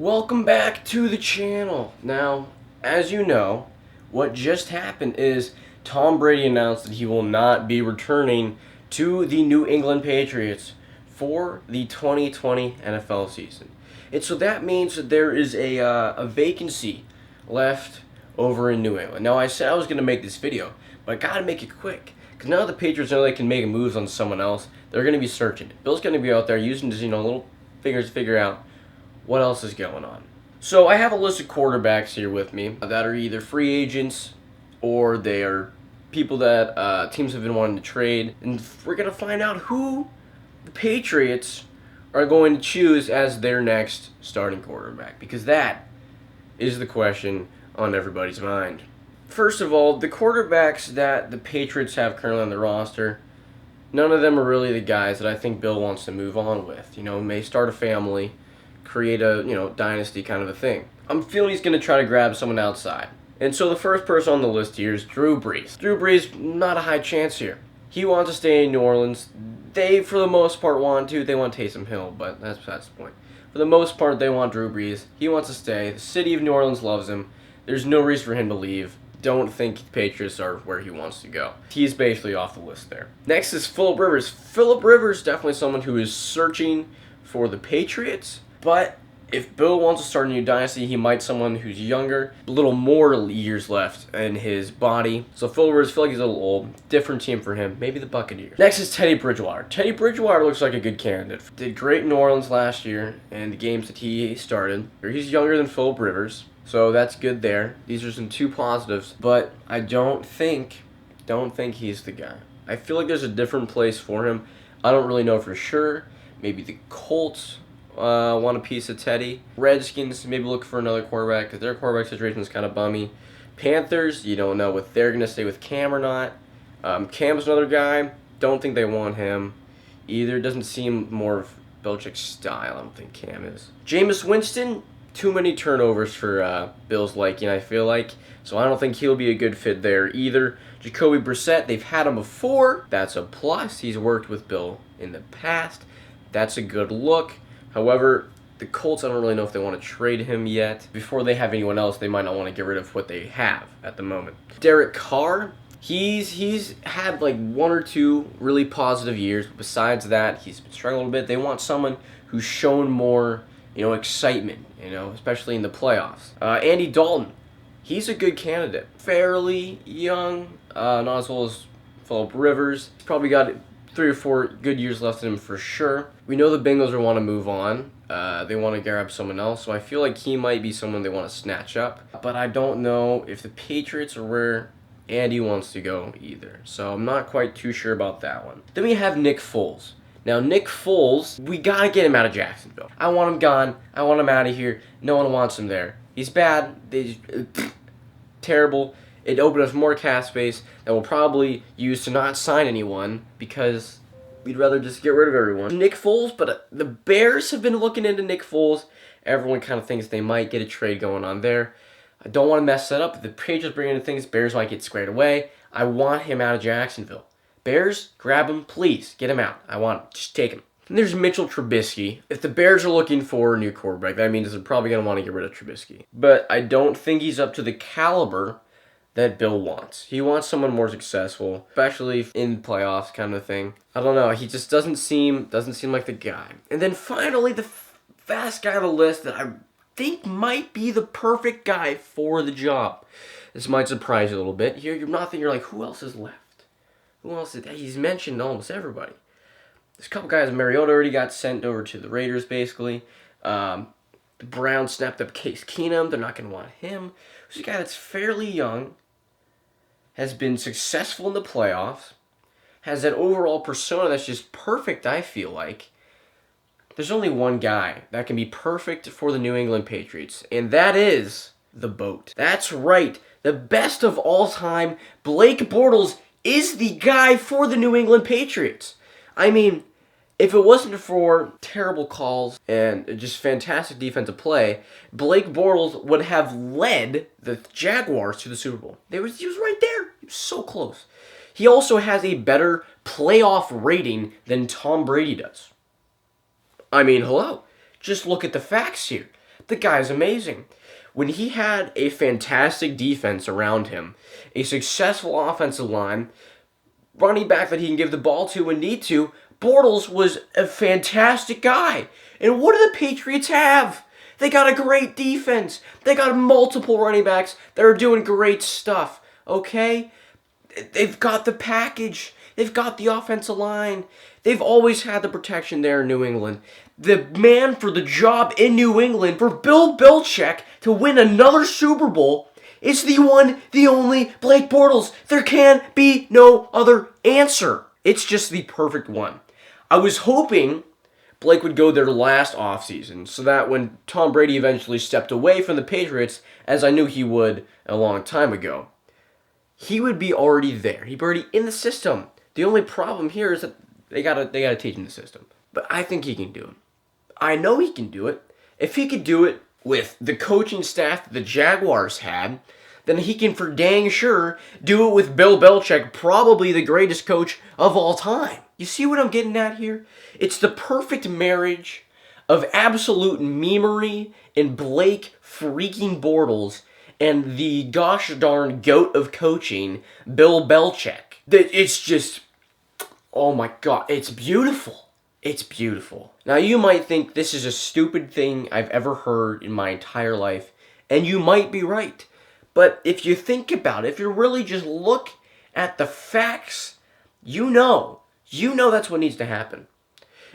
Welcome back to the channel. Now, as you know, what just happened is Tom Brady announced that he will not be returning to the New England Patriots for the 2020 NFL season. And so that means that there is a vacancy left over in New England. Now, I said I was going to make this video, but I got to make it quick. Because now the Patriots know they can make moves on someone else, they're going to be searching. Bill's going to be out there using his little fingers to figure out what else is going on. So I have a list of quarterbacks here with me that are either free agents or they are people that teams have been wanting to trade. And we're going to find out who the Patriots are going to choose as their next starting quarterback. Because that is the question on everybody's mind. First of all, the quarterbacks that the Patriots have currently on the roster, none of them are really the guys that I think Bill wants to move on with. May start a family, create a dynasty kind of a thing. I'm feeling he's going to try to grab someone outside. And so the first person on the list here is Drew Brees. Drew Brees, not a high chance here. He wants to stay in New Orleans. They, for the most part, want to. They want Taysom Hill, but that's the point. For the most part, they want Drew Brees. He wants to stay. The city of New Orleans loves him. There's no reason for him to leave. Don't think the Patriots are where he wants to go. He's basically off the list there. Next is Phillip Rivers. Phillip Rivers, definitely someone who is searching for the Patriots. But if Bill wants to start a new dynasty, he might someone who's younger, a little more years left in his body. So Phil Rivers, feel like he's a little old. Different team for him, maybe the Buccaneers. Next is Teddy Bridgewater. Teddy Bridgewater looks like a good candidate. Did great in New Orleans last year and the games that he started. He's younger than Phillip Rivers, so that's good there. These are some two positives, but I don't think he's the guy. I feel like there's a different place for him. I don't really know for sure. Maybe the Colts want a piece of Teddy. Redskins maybe look for another quarterback because their quarterback situation is kind of bummy. Panthers, you don't know if they're going to stay with Cam or not. Cam's another guy. Don't think they want him either. Doesn't seem more of Belichick's style. I don't think Cam is. Jameis Winston, too many turnovers for Bill's liking, I feel like. So I don't think he'll be a good fit there either. Jacoby Brissett, they've had him before. That's a plus. He's worked with Bill in the past. That's a good look. However, the Colts, I don't really know if they want to trade him yet. Before they have anyone else, they might not want to get rid of what they have at the moment. Derek Carr, he's had like one or two really positive years. Besides that, he's been struggling a little bit. They want someone who's shown more, excitement, especially in the playoffs. Andy Dalton, he's a good candidate. Fairly young, not as old as Phillip Rivers. He's probably got 3 or 4 good years left in him for sure. We know the Bengals want to move on. They want to grab someone else, so I feel like he might be someone they want to snatch up. But I don't know if the Patriots are where Andy wants to go either. So I'm not quite too sure about that one. Then we have Nick Foles. Now, Nick Foles, we got to get him out of Jacksonville. I want him gone. I want him out of here. No one wants him there. He's bad. Terrible. It opened us more cap space that we'll probably use to not sign anyone because we'd rather just get rid of everyone. Nick Foles, but the Bears have been looking into Nick Foles. Everyone kind of thinks they might get a trade going on there. I don't want to mess that up. If the Patriots bring in things, Bears might get squared away. I want him out of Jacksonville. Bears, grab him, please. Get him out. I want him. Just take him. And there's Mitchell Trubisky. If the Bears are looking for a new quarterback, that means they're probably going to want to get rid of Trubisky. But I don't think he's up to the caliber that Bill wants. He wants someone more successful, especially in playoffs kind of thing. I don't know. He just doesn't seem like the guy. And then finally, the fast guy on the list that I think might be the perfect guy for the job. This might surprise you a little bit. You're not thinking, you're like, who else is left? Who else is? He's mentioned almost everybody. There's a couple guys. Mariota already got sent over to the Raiders, basically. The Browns snapped up Case Keenum. They're not going to want him. There's a guy that's fairly young, has been successful in the playoffs, has that overall persona that's just perfect, I feel like. There's only one guy that can be perfect for the New England Patriots, and that is the BOAT. That's right. The best of all time, Blake Bortles, is the guy for the New England Patriots. I mean, if it wasn't for terrible calls and just fantastic defensive play, Blake Bortles would have led the Jaguars to the Super Bowl. He was right there. He was so close. He also has a better playoff rating than Tom Brady does. I mean, hello. Just look at the facts here. The guy's amazing. When he had a fantastic defense around him, a successful offensive line, running back that he can give the ball to when need to, Bortles was a fantastic guy. And what do the Patriots have? They got a great defense. They got multiple running backs that are doing great stuff. Okay? They've got the package. They've got the offensive line. They've always had the protection there in New England. The man for the job in New England, for Bill Belichick to win another Super Bowl, is the one, the only Blake Bortles. There can be no other answer. It's just the perfect one. I was hoping Blake would go there last offseason so that when Tom Brady eventually stepped away from the Patriots, as I knew he would a long time ago, he would be already there. He'd be already in the system. The only problem here is that they gotta teach him the system. But I think he can do it. I know he can do it. If he could do it with the coaching staff that the Jaguars had, then he can for dang sure do it with Bill Belichick, probably the greatest coach of all time. You see what I'm getting at here? It's the perfect marriage of absolute memery and Blake freaking Bortles and the gosh darn goat of coaching, Bill Belichick. It's just, oh my God, it's beautiful. It's beautiful. Now you might think this is a stupid thing I've ever heard in my entire life, and you might be right. But if you think about it, if you really just look at the facts, you know that's what needs to happen.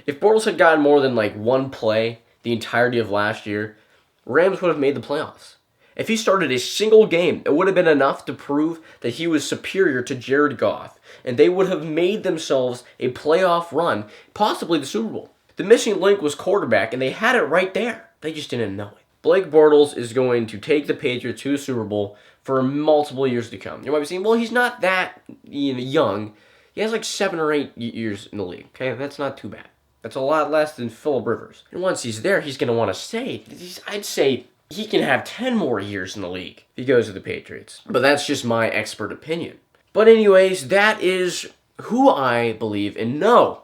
If Bortles had gotten more than like one play the entirety of last year, Rams would have made the playoffs. If he started a single game, it would have been enough to prove that he was superior to Jared Goff, and they would have made themselves a playoff run, possibly the Super Bowl. The missing link was quarterback, and they had it right there. They just didn't know it. Blake Bortles is going to take the Patriots to the Super Bowl for multiple years to come. You might be saying, well, he's not that young. He has like 7 or 8 years in the league. Okay, that's not too bad. That's a lot less than Phillip Rivers. And once he's there, he's going to want to stay. I'd say he can have 10 more years in the league if he goes to the Patriots. But that's just my expert opinion. But anyways, that is who I believe and know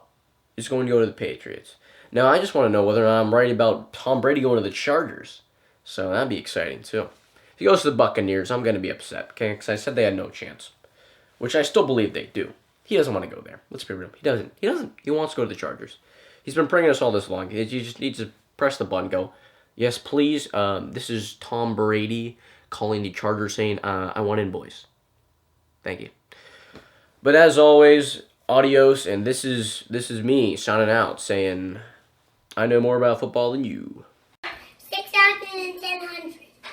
is going to go to the Patriots. Now, I just want to know whether or not I'm right about Tom Brady going to the Chargers. So that'd be exciting, too. If he goes to the Buccaneers, I'm going to be upset, okay? Because I said they had no chance. Which I still believe they do. He doesn't want to go there. Let's be real. He doesn't. He wants to go to the Chargers. He's been bringing us all this long. He just needs to press the button, go, yes, please, this is Tom Brady calling the Chargers saying, I want in, boys. Thank you. But as always, adios, and this is me signing out saying, I know more about football than you. 6,10